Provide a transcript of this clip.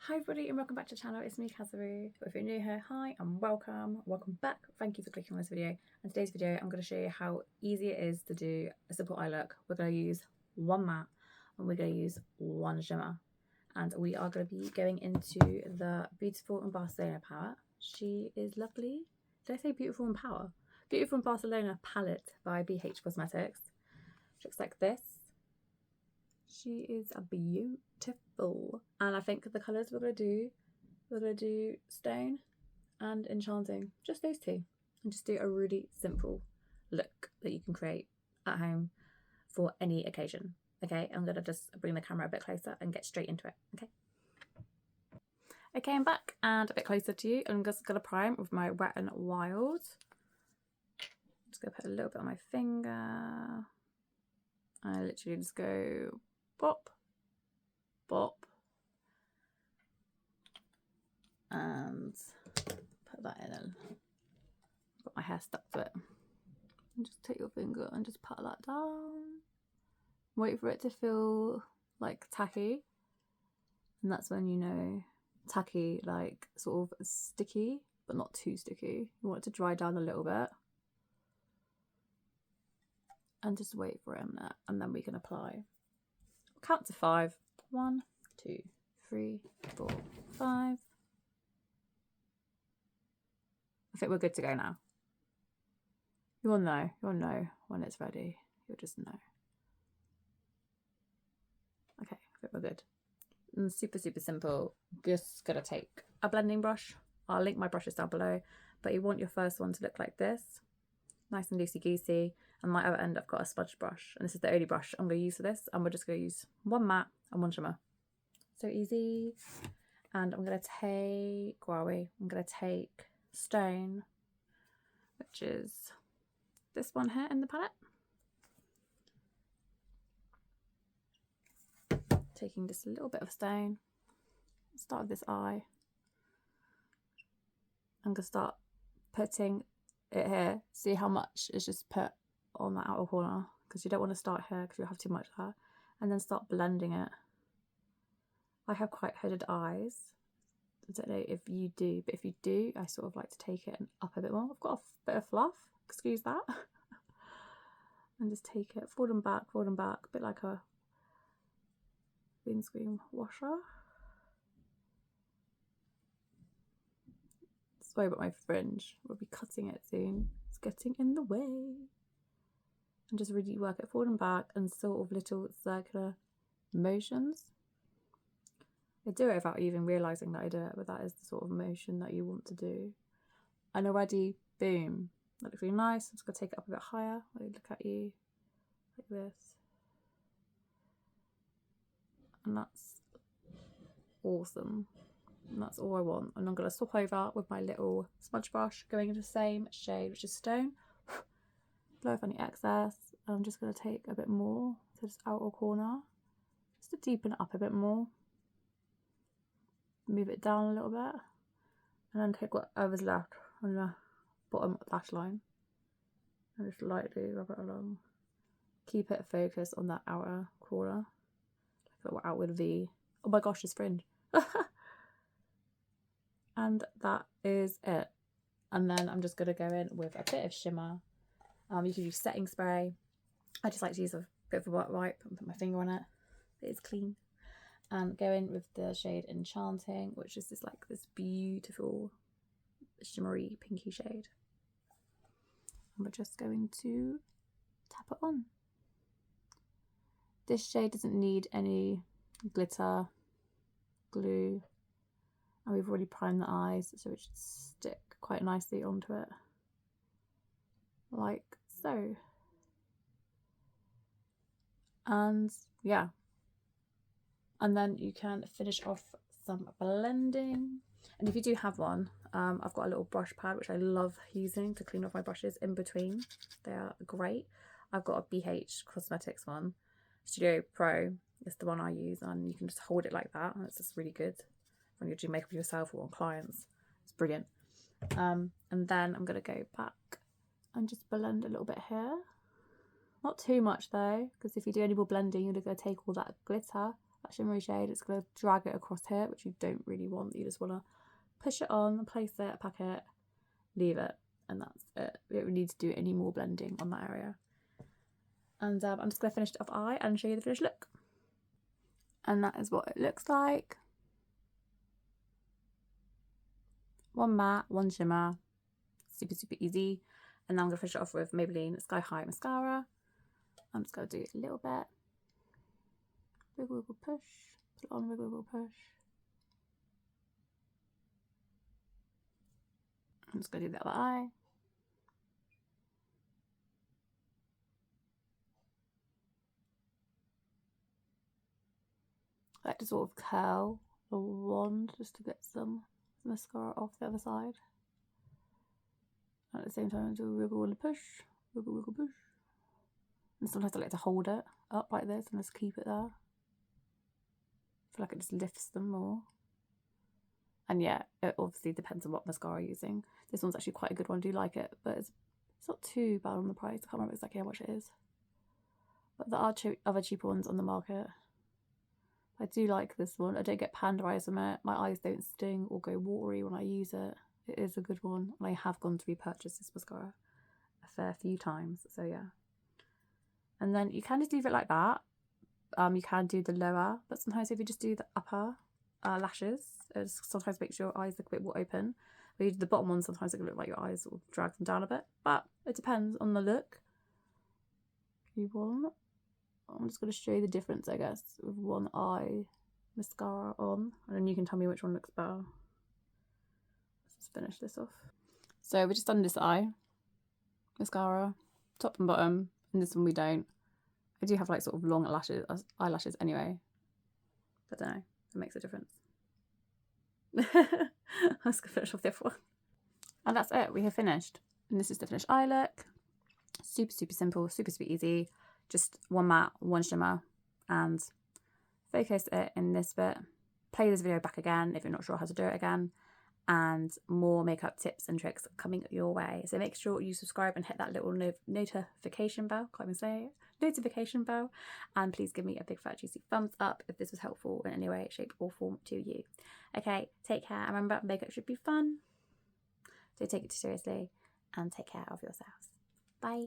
Hi everybody and welcome back to the channel. It's me, Kazzaroo. If you're new here, hi and welcome. Welcome back. Thank you for clicking on this video. In today's video, I'm going to show you how easy it is to do a simple eye look. We're going to use one matte and we're going to use one shimmer. And we are going to be going into the Beautiful in Barcelona palette. She is lovely. Did I say Beautiful in Power? Beautiful in Barcelona Palette by BH Cosmetics. She looks like this. She is a beautiful, and I think the colours we're gonna do Stone and Enchanting, just those two, and just do a really simple look that you can create at home for any occasion. Okay, I'm gonna just bring the camera a bit closer and get straight into it. Okay, I'm back and a bit closer to you. I'm just gonna prime with my Wet n Wild. I'm just gonna put a little bit on my finger. I literally just go bop, bop, and put that in and got my hair stuck to it. And just take your finger and just pat that down. Wait for it to feel like tacky, and that's when you know tacky, like sort of sticky but not too sticky. You want it to dry down a little bit. And just wait for it a minute, and then we can apply. Count to 5. 1, 2, 3, 4, 5. I think we're good to go now. You'll know when it's ready. You'll just know. Okay, I think we're good. And super simple. Just gonna take a blending brush. I'll link my brushes down below, but you want your first one to look like this. Nice and loosey-goosey. And my other end I've got a smudge brush, and this is the only brush I'm going to use for this, and we're just going to use one matte and one shimmer. So easy. And I'm going to take, where are we? I'm going to take Stone, which is this one here in the palette. Taking just a little bit of Stone, start with this eye. I'm going to start putting it here. See how much is just put on that outer corner, because you don't want to start here because you'll have too much there, and then start blending it. I have quite hooded eyes. I don't know if you do, but if you do, I sort of like to take it up a bit more. I've got a bit of fluff, excuse that. And just take it forward and back, a bit like a windscreen washer. Sorry about my fringe, we'll be cutting it soon. It's getting in the way. And just really work it forward and back and sort of little circular motions. I do it without even realising that I do it, but that is the sort of motion that you want to do. And already, boom, that looks really nice. I'm just going to take it up a bit higher. I look at you like this. And that's awesome. And that's all I want. And I'm going to swap over with my little smudge brush, going into the same shade, which is Stone. Blow off any excess. I'm just going to take a bit more to this outer corner, just to deepen it up a bit more. Move it down a little bit, and then take whatever's left on the bottom lash line and just lightly rub it along. Keep it focused on that outer corner, like a little outward V. Oh my gosh, this fringe. And that is it. And then I'm just going to go in with a bit of shimmer. You can use setting spray. I just like to use a bit of a wet wipe and put my finger on it. It's clean. And go in with the shade Enchanting, which is just like this beautiful shimmery pinky shade. And we're just going to tap it on. This shade doesn't need any glitter, glue. And we've already primed the eyes, so it should stick quite nicely onto it. Like so. And yeah. And then you can finish off some blending. And if you do have one, I've got a little brush pad which I love using to clean off my brushes in between. They are great. I've got a BH Cosmetics one, Studio Pro. It's the one I use, and you can just hold it like that, and it's just really good when you're doing makeup yourself or on clients. It's brilliant. And then I'm going to go back and just blend a little bit here. Not too much though, because if you do any more blending, you're going to take all that glitter that shimmery shade. It's going to drag it across here, which you don't really want. You just want to push it on, place it, pack it, leave it, and that's it. We don't need to do any more blending on that area. And I'm just going to finish it off eye and show you the finished look. And that is what it looks like. One matte, one shimmer, super, super easy. And now I'm going to finish it off with Maybelline Sky High Mascara. I'm just going to do a little bit. Wiggle, wiggle, push. Put it on, wiggle, wiggle, push. I'm just going to do the other eye. I like to sort of curl the wand just to get some mascara off the other side. And at the same time, I do a wiggle and a push, wiggle, wiggle, push. And sometimes I like to hold it up like this and just keep it there. I feel like it just lifts them more. And yeah, it obviously depends on what mascara you're using. This one's actually quite a good one, I do like it, but it's not too bad on the price. I can't remember exactly how much it is. But there are other cheaper ones on the market. I do like this one. I don't get panda eyes from it. My eyes don't sting or go watery when I use it. It is a good one. And I have gone to repurchase this mascara a fair few times. So yeah. And then you can just leave it like that. You can do the lower, but sometimes if you just do the upper lashes, it sometimes makes your eyes look a bit more open. But you do the bottom one, sometimes it can look like your eyes will drag them down a bit. But it depends on the look you want. I'm just going to show you the difference, I guess, with one eye mascara on, and then you can tell me which one looks better. Let's just finish this off. So we're just done this eye mascara, top and bottom, and this one we don't. I do have like sort of long eyelashes anyway, but I don't know, it makes a difference. I'm just going to finish off the other one. And that's it, we have finished. And this is the finished eye look. Super, super simple, super, super easy. Just one matte, one shimmer, and focus it in this bit. Play this video back again if you're not sure how to do it again, and more makeup tips and tricks coming your way. So make sure you subscribe and hit that little notification bell, can't even say it, notification bell, and please give me a big fat juicy thumbs up if this was helpful in any way, shape or form to you. Okay, take care, and remember, makeup should be fun, so take it too seriously and take care of yourselves. Bye.